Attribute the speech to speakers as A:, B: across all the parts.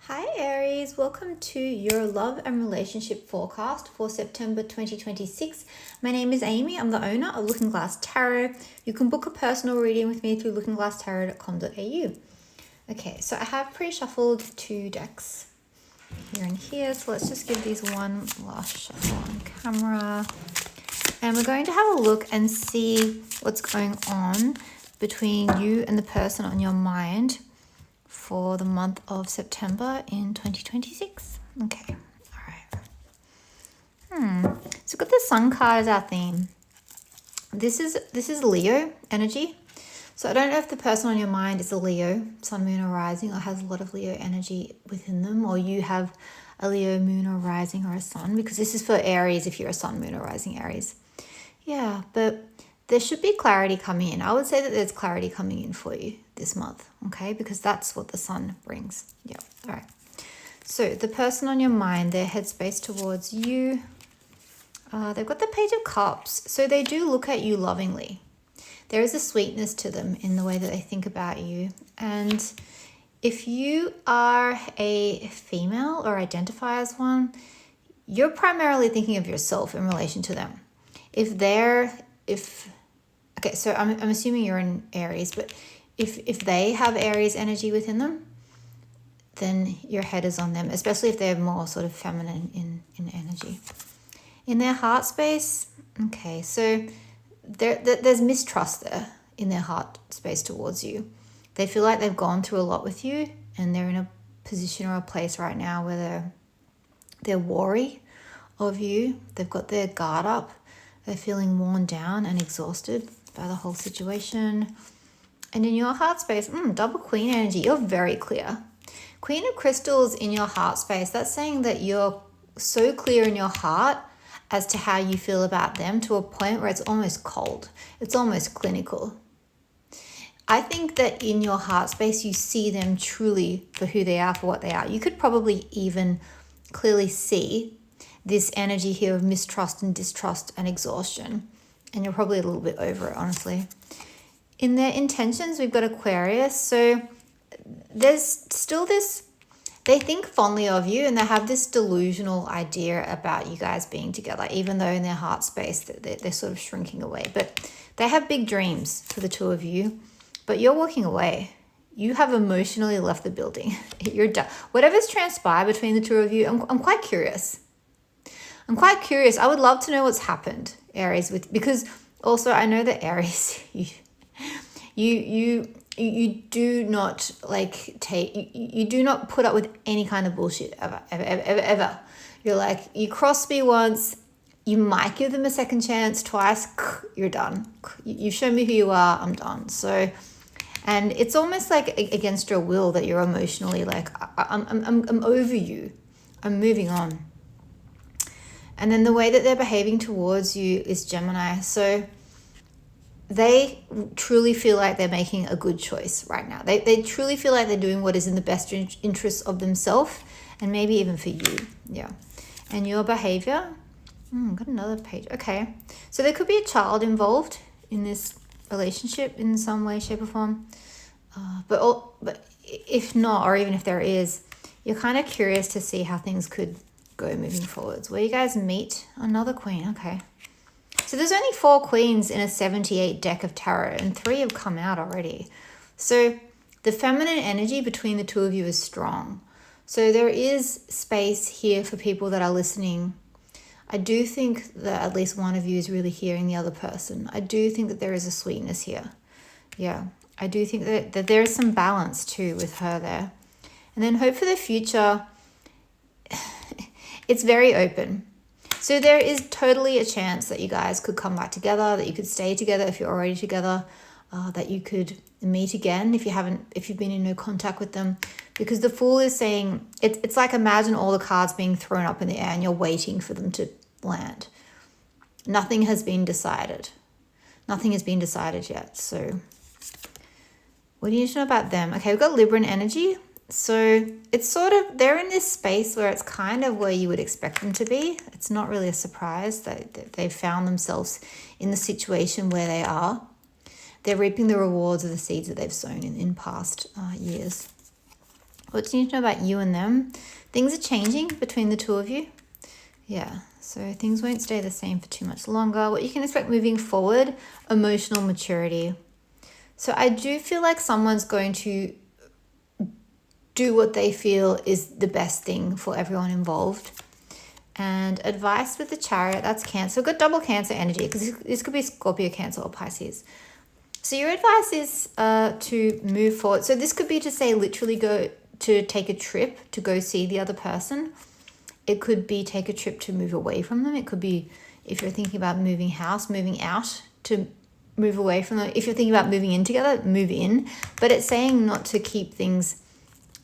A: Hi Aries, welcome to your love and relationship forecast for September 2026. My name is Amy, I'm the owner of Looking Glass Tarot. You can book a personal reading with me through lookingglasstarot.com.au. Okay, so I have pre-shuffled 2 decks here and here, so let's just give these one last shuffle on camera. And we're going to have a look and see what's going on between you and the person on your mind for the month of September in 2026. Okay, all right. So we've got the Sun card as our theme. This is Leo energy. So I don't know if the person on your mind is a Leo, Sun, Moon, or Rising, or has a lot of Leo energy within them, or you have a Leo, Moon, or Rising, or a Sun, because this is for Aries if you're a Sun, Moon, or Rising Aries. Yeah, but there should be clarity coming in. I would say that there's clarity coming in for you this month, okay? Because that's what the Sun brings. Yeah, all right. So the person on your mind, their headspace towards you, they've got the Page of Cups. So they do look at you lovingly. There is a sweetness to them in the way that they think about you. And if you are a female or identify as one, you're primarily thinking of yourself in relation to them. Okay, so I'm assuming you're in Aries, but if they have Aries energy within them, then your head is on them, especially if they're more sort of feminine in energy. In their heart space, okay, so there's mistrust there in their heart space towards you. They feel like they've gone through a lot with you, and they're in a position or a place right now where they're wary of you. They've got their guard up. They're feeling worn down and exhausted by the whole situation. And in your heart space, double Queen energy, you're very clear. Queen of Crystals in your heart space, that's saying that you're so clear in your heart as to how you feel about them to a point where it's almost cold. It's almost clinical. I think that in your heart space, you see them truly for who they are, for what they are. You could probably even clearly see this energy here of mistrust and distrust and exhaustion. And you're probably a little bit over it, honestly. In their intentions, we've got Aquarius. So there's still this, they think fondly of you, and they have this delusional idea about you guys being together, even though in their heart space they're sort of shrinking away. But they have big dreams for the two of you, but you're walking away. You have emotionally left the building. You're done. Whatever's transpired between the two of you, I'm quite curious. I would love to know what's happened, Aries, because also I know that Aries, you do not you do not put up with any kind of bullshit ever. You're like, you cross me once, you might give them a second chance, twice, you're done. You've shown me who you are, I'm done. So, and it's almost like against your will that you're emotionally like, I'm over you. I'm moving on. And then the way that they're behaving towards you is Gemini. So they truly feel like they're making a good choice right now. They truly feel like they're doing what is in the best interest of themselves and maybe even for you. Yeah. And your behavior, got another page. Okay. So there could be a child involved in this relationship in some way, shape, or form. But if not, or even if there is, you're kind of curious to see how things could go moving forwards. Where you guys meet another queen. Okay. So there's only 4 queens in a 78 deck of tarot, and 3 have come out already. So the feminine energy between the two of you is strong. So there is space here for people that are listening. I do think that at least one of you is really hearing the other person. I do think that there is a sweetness here. Yeah. I do think that there is some balance too with her there. And then hope for the future. It's very open. So there is totally a chance that you guys could come back together, that you could stay together if you're already together, that you could meet again if you've been in no contact with them. Because the Fool is saying, it's like imagine all the cards being thrown up in the air and you're waiting for them to land. Nothing has been decided. Nothing has been decided yet. So what do you need to know about them? Okay, we've got Libran energy. So it's sort of, they're in this space where it's kind of where you would expect them to be. It's not really a surprise that they've found themselves in the situation where they are. They're reaping the rewards of the seeds that they've sown in past years. What do you need to know about you and them? Things are changing between the two of you. Yeah, so things won't stay the same for too much longer. What you can expect moving forward, emotional maturity. So I do feel like someone's going to do what they feel is the best thing for everyone involved. And advice with the Chariot, that's Cancer. We've got double Cancer energy because this could be Scorpio, Cancer, or Pisces. So your advice is to move forward. So this could be to say literally go to take a trip to go see the other person. It could be take a trip to move away from them. It could be if you're thinking about moving house, moving out to move away from them. If you're thinking about moving in together, move in. But it's saying not to keep things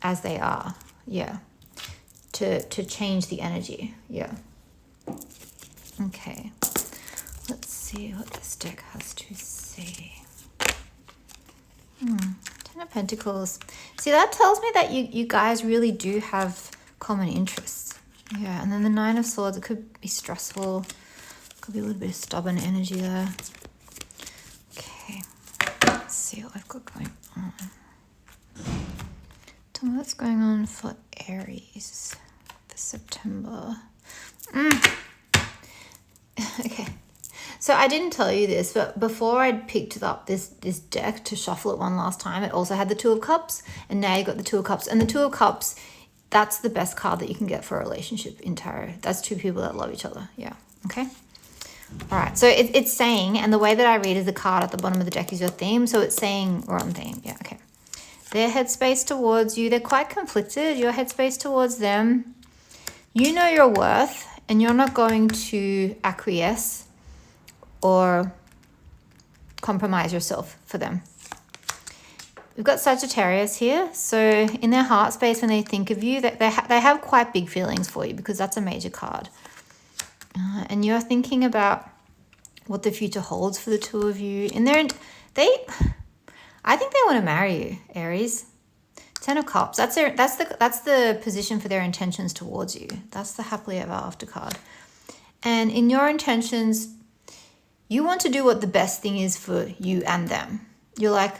A: as they are. Yeah. To change the energy. Yeah. Okay. Let's see what this deck has to say. Ten of Pentacles. See, that tells me that you guys really do have common interests. Yeah, and then the Nine of Swords, it could be stressful. Could be a little bit of stubborn energy there. Okay. Let's see what I've got going on. Tell me what's going on for Aries for September. Okay. So I didn't tell you this, but before I'd picked up this deck to shuffle it one last time, it also had the Two of Cups, and now you got the Two of Cups. And the Two of Cups, that's the best card that you can get for a relationship in tarot. That's two people that love each other. Yeah. Okay. All right. So it's saying, and the way that I read is the card at the bottom of the deck is your theme. So it's saying we're on theme. Yeah. Okay. Their headspace towards you, they're quite conflicted. Your headspace towards them. You know your worth, and you're not going to acquiesce or compromise yourself for them. We've got Sagittarius here. So in their heart space, when they think of you, that they have quite big feelings for you because that's a major card. And you're thinking about what the future holds for the two of you. And I think they want to marry you, Aries. Ten of Cups. That's the position for their intentions towards you. That's the happily ever after card. And in your intentions, you want to do what the best thing is for you and them. You're like,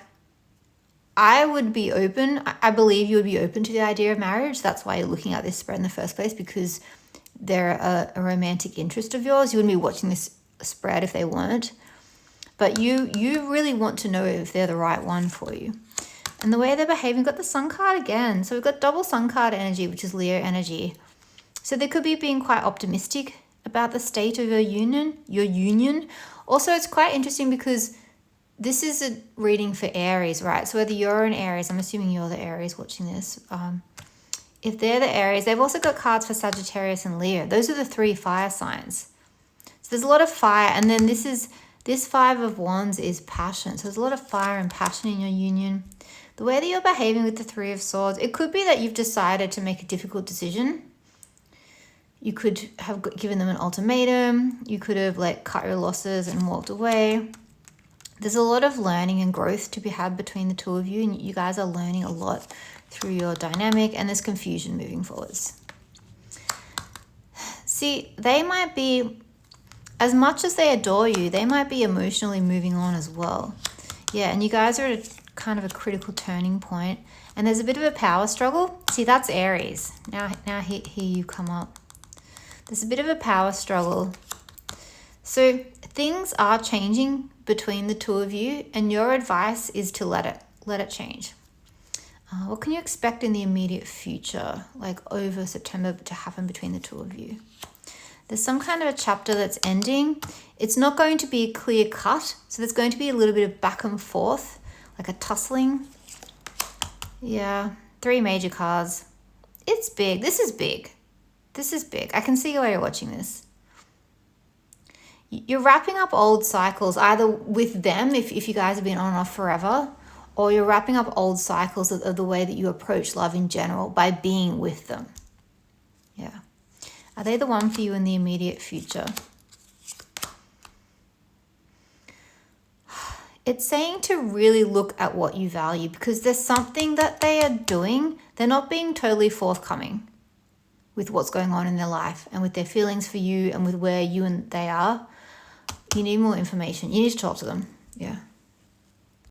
A: I would be open. I believe you would be open to the idea of marriage. That's why you're looking at this spread in the first place, because they're a romantic interest of yours. You wouldn't be watching this spread if they weren't. But you really want to know if they're the right one for you. And the way they're behaving, we've got the Sun card again. So we've got double Sun card energy, which is Leo energy. So they could be being quite optimistic about the state of your union. Also, it's quite interesting because this is a reading for Aries, right? So whether you're an Aries, I'm assuming you're the Aries watching this. If they're the Aries, they've also got cards for Sagittarius and Leo. Those are the three fire signs. So there's a lot of fire. And then this Five of Wands is passion. So there's a lot of fire and passion in your union. The way that you're behaving with the Three of Swords, it could be that you've decided to make a difficult decision. You could have given them an ultimatum. You could have cut your losses and walked away. There's a lot of learning and growth to be had between the two of you, and you guys are learning a lot through your dynamic, and there's confusion moving forwards. See, they might be, as much as they adore you, they might be emotionally moving on as well. Yeah, and you guys are at kind of a critical turning point, and there's a bit of a power struggle. See, that's Aries. Now here you come up. There's a bit of a power struggle. So things are changing between the two of you, and your advice is to let it change. What can you expect in the immediate future, over September, to happen between the two of you? There's some kind of a chapter that's ending. It's not going to be clear cut, so there's going to be a little bit of back and forth, like a tussling. Yeah, three major cards. It's big. This is big. This is big. I can see why you're watching this. You're wrapping up old cycles, either with them, if you guys have been on and off forever, or you're wrapping up old cycles of the way that you approach love in general by being with them. Yeah. Are they the one for you in the immediate future? It's saying to really look at what you value, because there's something that they are doing. They're not being totally forthcoming with what's going on in their life and with their feelings for you and with where you and they are. You need more information. You need to talk to them. Yeah.